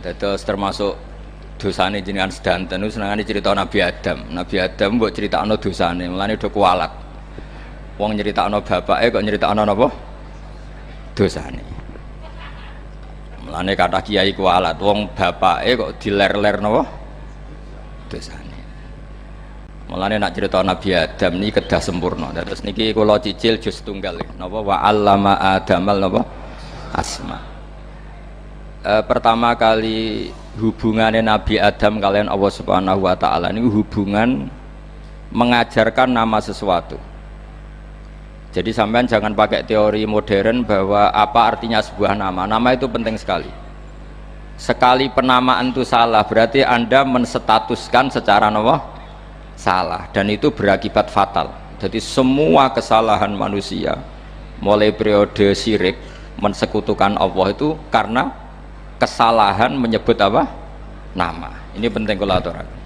Terus termasuk dosane jenengan sedanten niku senengane cerita Nabi Adam. Nabi Adam mbok critakno dosane, mulane do kualat. Wong nyeritakno bapake kok nyeritakno napa? Dosane. Mulane kata kiai kualat, wong bapake kok diler-ler napa? Dosane. Mulane nak cerita Nabi Adam niki kedah sempurna. Terus niki kula cicil juz tunggal napa wa 'allama Adamal napa? Asma. Pertama kali hubungannya Nabi Adam kalian Allah Subhanahu wa taala ini hubungan mengajarkan nama sesuatu. Jadi sampean jangan pakai teori modern bahwa apa artinya sebuah nama. Nama itu penting sekali. Sekali penamaan itu salah berarti Anda menstatuskan secara nama salah dan itu berakibat fatal. Jadi semua kesalahan manusia mulai periode syirik mensekutukan Allah itu karena kesalahan menyebut apa? Nama. Ini penting kalau aturaken.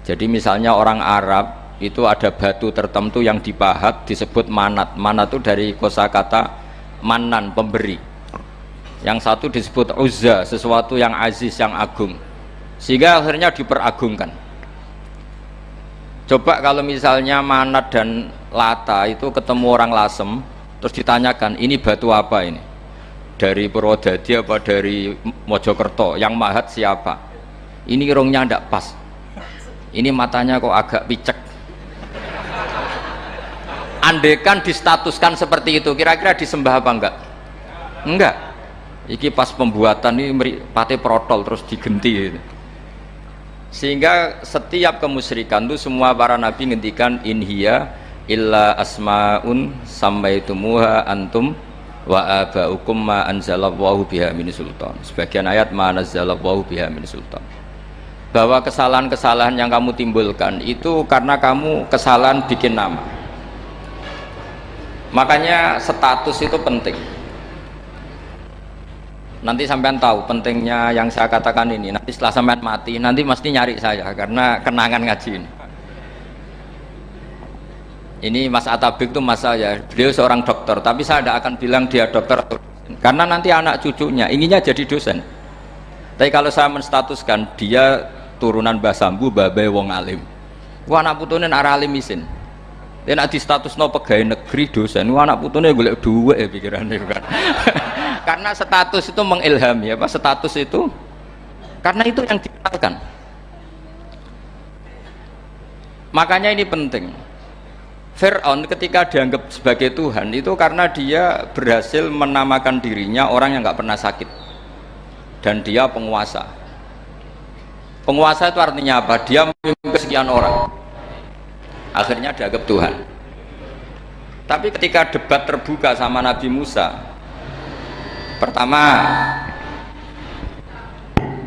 Jadi misalnya orang Arab itu ada batu tertentu yang dipahat disebut manat. Manat itu dari kosakata manan, pemberi. Yang satu disebut uzza, sesuatu yang aziz, yang agung. Sehingga akhirnya diperagungkan. Coba kalau misalnya manat dan lata itu ketemu orang lasem, terus ditanyakan, ini batu apa ini? Dari Purwodadi apa dari Mojokerto, yang mahat siapa? Ini irungnya ndak pas, ini matanya kok agak picek. Andekan distatuskan seperti itu, kira-kira disembah apa enggak? Enggak. Iki pas pembuatan ini pate protol terus digenti gitu. Sehingga setiap kemusyrikan itu semua para nabi ngendikan inhiya illa asmaun sammaitumuha antum wa aba'ukum ma anzalallahu biha min sultan. Sebagian ayat ma anzalallahu biha min sultan. Bahwa kesalahan-kesalahan yang kamu timbulkan itu karena kamu kesalahan bikin nama. Makanya status itu penting. Nanti sampean tahu pentingnya yang saya katakan ini. Nanti setelah sampean mati, nanti mesti nyari saya karena kenangan ngaji ini. Ini Mas Atabik itu mas saya, beliau seorang dokter, tapi saya tidak akan bilang dia dokter karena nanti anak cucunya inginnya jadi dosen. Tapi kalau saya menstatuskan dia turunan Mbah Sambu, babe wong alim. Wah anak putune arah alim isin. Dia nak di status no pegawai negeri dosen. Wah anak putune golek duit ya pikirannya kan. Karena status itu mengilhami apa? Status itu karena itu yang dikenalkan. Makanya ini penting. Fir'aun ketika dianggap sebagai Tuhan itu karena dia berhasil menamakan dirinya orang yang nggak pernah sakit dan dia penguasa. Penguasa itu artinya apa? Dia memimpin sekian orang, akhirnya dianggap Tuhan. Tapi ketika debat terbuka sama Nabi Musa, pertama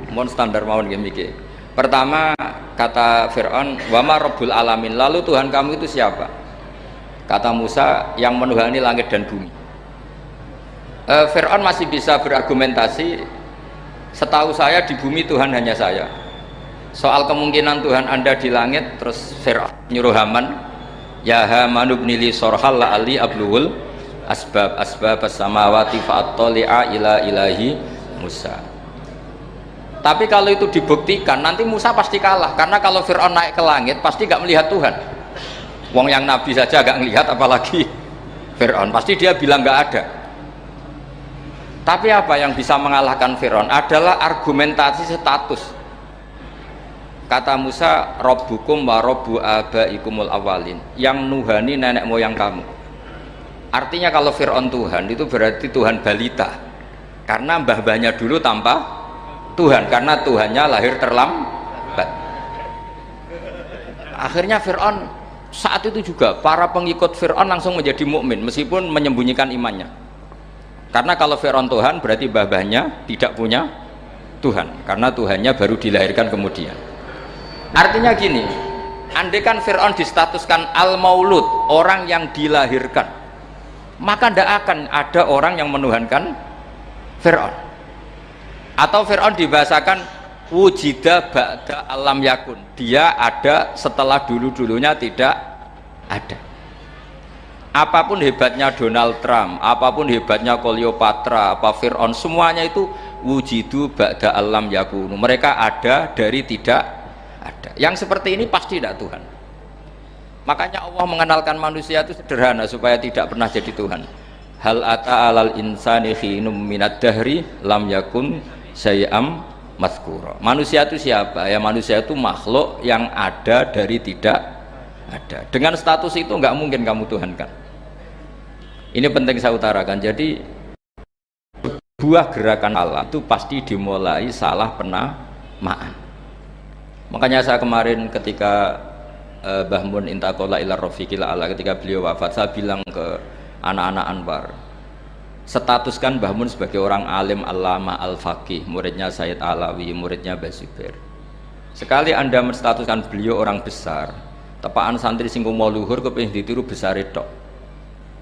mohon standar mawon gimmick. Pertama kata Fir'aun, wama Rabbul Alamin, lalu Tuhan kamu itu siapa? Kata Musa, yang menuhani langit dan bumi. Fir'aun masih bisa berargumentasi, setahu saya di bumi Tuhan hanya saya. Soal kemungkinan Tuhan Anda di langit, terus Fir'aun nyuruh Haman, ya Haman ibni li sorhal la'ali abluhul asbab as-samawati fa'attali'a ila ilahi Musa. Tapi kalau itu dibuktikan, nanti Musa pasti kalah, karena kalau Fir'aun naik ke langit pasti gak melihat Tuhan. Wong yang Nabi saja agak ngelihat apalagi Fir'aun, pasti dia bilang nggak ada. Tapi apa yang bisa mengalahkan Fir'aun adalah argumentasi status. Kata Musa, Rabbukum wa Rabbu abaikumul awalin, yang nuhani nenek moyang kamu. Artinya kalau Fir'aun Tuhan itu berarti Tuhan balita, karena mbah-mbahnya dulu tanpa Tuhan, karena Tuhannya lahir terlambat. Akhirnya Fir'aun saat itu juga para pengikut Fir'aun langsung menjadi mukmin meskipun menyembunyikan imannya. Karena kalau Fir'aun Tuhan berarti mbah-mbahnya tidak punya Tuhan, karena Tuhannya baru dilahirkan kemudian. Artinya gini, andai kan Fir'aun distatuskan al-maulud, orang yang dilahirkan, maka tidak akan ada orang yang menuhankan Fir'aun. Atau Fir'aun dibahasakan wujida ba'da alam yakun, dia ada setelah dulu-dulunya tidak ada. Apapun hebatnya Donald Trump, apapun hebatnya Cleopatra, apa Fir'aun, semuanya itu wujidu ba'da alam yakunu. Mereka ada dari tidak ada. Yang seperti ini pasti tidak Tuhan. Makanya Allah mengenalkan manusia itu sederhana supaya tidak pernah jadi Tuhan. Hal ata alal insani khinum minad dahri lam yakun syai'am mazkura. Manusia itu siapa? Ya manusia itu makhluk yang ada dari tidak ada. Dengan status itu nggak mungkin kamu tuhankan. Ini penting saya utarakan. Jadi buah gerakan Allah itu pasti dimulai salah penamaan. Makanya saya kemarin ketika Mbah Mun intaqala ila rafiqil a'la, ketika beliau wafat, saya bilang ke anak-anak Anwar, statuskan Mbah Mun sebagai orang alim, allama, al-faqih, muridnya Sayyid Alawi, muridnya Mbah Zubair. Sekali Anda menstatuskan beliau orang besar, tepaan santri sing mau luhur kepengin ditiru besar tok.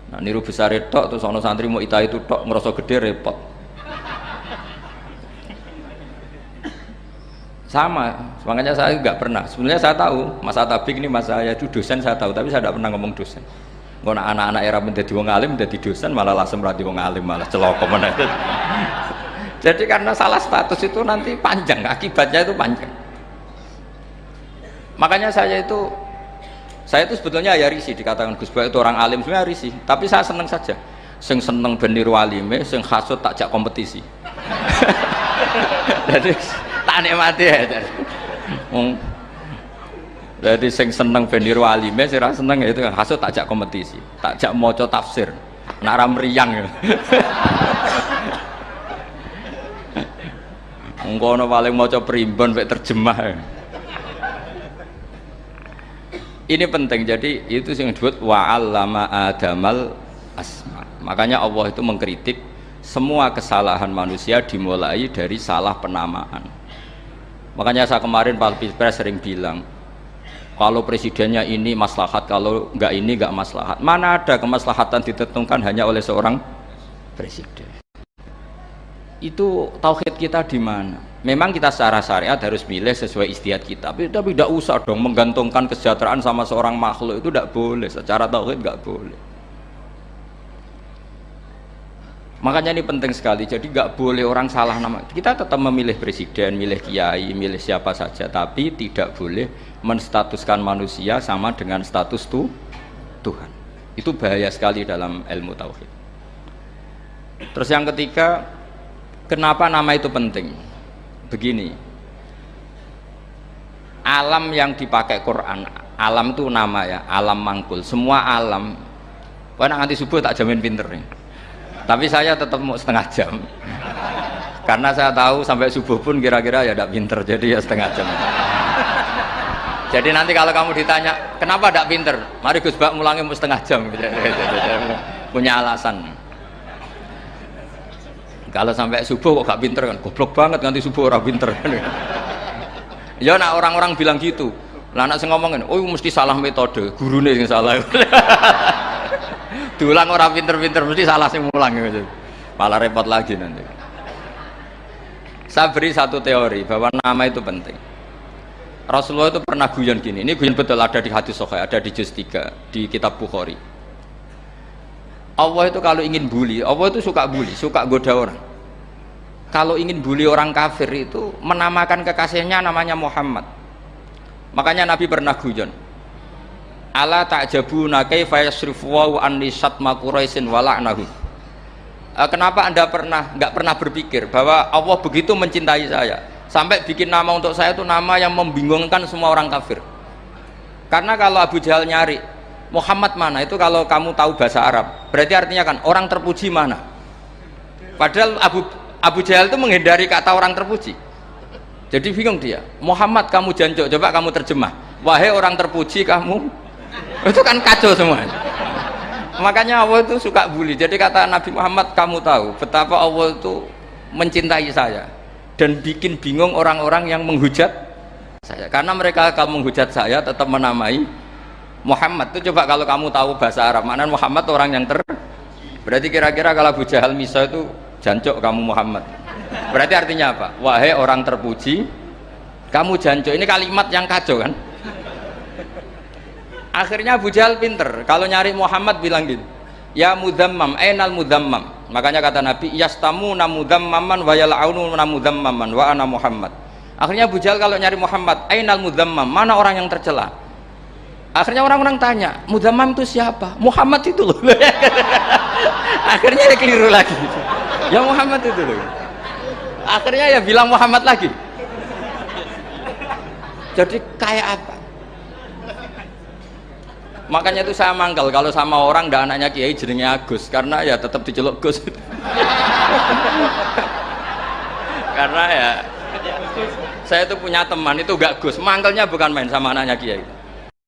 Nah, niru besar tok terus ana santri mau ita itu tok ngerasa gede repot. Sama, makanya saya nggak pernah. Sebenarnya saya tahu, Mas Atabik ini Mas saya itu dosen saya tahu, tapi saya tidak pernah ngomong dosen. Ngono anak-anak era menjadi wong alim, menjadi dosen malah langsung berarti wong alim malah celaka mana. Jadi karena salah status itu nanti panjang, akibatnya itu panjang. Makanya saya itu sebetulnya ya risih dikatakan Gus Bak itu orang alim, sebenarnya risih, tapi saya seneng saja. Sing seneng ben niru alime, sing hasud tak jak kompetisi. Jadi tak nikmati ya. Jadi sing seneng ben niru alime, sing ra seneng itu hasud tak jak kompetisi, tak jak maca tafsir. Nak ra mriyang. Engko ono paling maca primbon mek terjemah. Ini penting, jadi itu yang disebut wa'allama adamal asma. Makanya Allah itu mengkritik semua kesalahan manusia dimulai dari salah penamaan. Makanya saya kemarin Pak Pilpres sering bilang, kalau presidennya ini maslahat, kalau enggak ini enggak maslahat. Mana ada kemaslahatan ditentukan hanya oleh seorang presiden? Itu tauhid kita di mana? Memang kita secara syariat harus milih sesuai ijtihad kita, tapi tidak usah dong menggantungkan kesejahteraan sama seorang makhluk, itu tidak boleh, secara tauhid nggak boleh. Makanya ini penting sekali, jadi nggak boleh orang salah nama. Kita tetap memilih presiden, milih kiai, milih siapa saja, tapi tidak boleh menstatuskan manusia sama dengan status Tuhan. Itu bahaya sekali dalam ilmu tauhid. Terus yang ketiga, kenapa nama itu penting? Begini, alam yang dipakai Quran, alam itu nama ya, alam mangkul, semua alam. Wah, nanti subuh tak jamin pinter nih, tapi saya tetap mau setengah jam, karena saya tahu sampai subuh pun kira-kira ya tidak pinter, jadi ya setengah jam. Jadi nanti kalau kamu ditanya kenapa tidak pinter, mari Gus Bak mulangi mau setengah jam, punya alasan. Kalau sampai subuh kok gak pinter kan, goblok banget nanti subuh orang pinter. Ya nak orang-orang bilang gitu. Lah anak sing ngomongin, oh mesti salah metode, gurune sing salah. Diulang orang pinter-pinter mesti salah sing mulang gitu. Malah repot lagi nanti. Saya beri satu teori bahwa nama itu penting. Rasulullah itu pernah guyon gini, ini guyon betul, ada di hadis sahih, ada di juz 3 di kitab Bukhari. Allah itu kalau ingin bully, Allah itu suka bully, suka goda orang. Kalau ingin bully orang kafir itu menamakan kekasihnya namanya Muhammad. Makanya Nabi pernah guyon, ala ta'jabuna kaifa yasrifu wa an lisatma quraisin wa la'nahu. Kenapa Anda nggak pernah berpikir bahwa Allah begitu mencintai saya sampai bikin nama untuk saya itu nama yang membingungkan semua orang kafir. Karena kalau Abu Jahal nyari Muhammad mana, itu kalau kamu tahu bahasa Arab berarti artinya kan orang terpuji mana. Padahal Abu Jahal itu menghindari kata orang terpuji, jadi bingung dia. Muhammad kamu jancuk, coba kamu terjemah, wahai orang terpuji kamu. Itu kan kacau semua. Makanya Allah itu suka bully. Jadi kata Nabi Muhammad, kamu tahu betapa Allah itu mencintai saya dan bikin bingung orang-orang yang menghujat saya, karena mereka kalau menghujat saya tetap menamai Muhammad. Itu coba kalau kamu tahu bahasa Arab, makna Muhammad orang yang berarti kira-kira kalau Abu Jahal Misa itu jancuk kamu Muhammad, berarti artinya apa? Wahai orang terpuji kamu jancuk. Ini kalimat yang kacau kan. Akhirnya Abu Jahal pinter, kalau nyari Muhammad bilang gitu, ya mudzammam, ainal mudzammam. Makanya kata Nabi, yastamuna mudzammaman wa yal'aununa mudzammaman wa ana Muhammad. Akhirnya Abu Jahal kalau nyari Muhammad, ainal mudzammam, mana orang yang tercela. Akhirnya orang-orang tanya, mudzammam itu siapa? Muhammad itu loh. Akhirnya dia keliru lagi. Ya Muhammad itu loh. Akhirnya ya bilang Muhammad lagi. Jadi kayak apa? Makanya itu saya mangkal kalau sama orang ndak anaknya kiai jenenge Agus, karena ya tetap diceluk Gus. Karena ya saya itu punya teman itu gak Gus, mangkelnya bukan main sama anaknya kiai.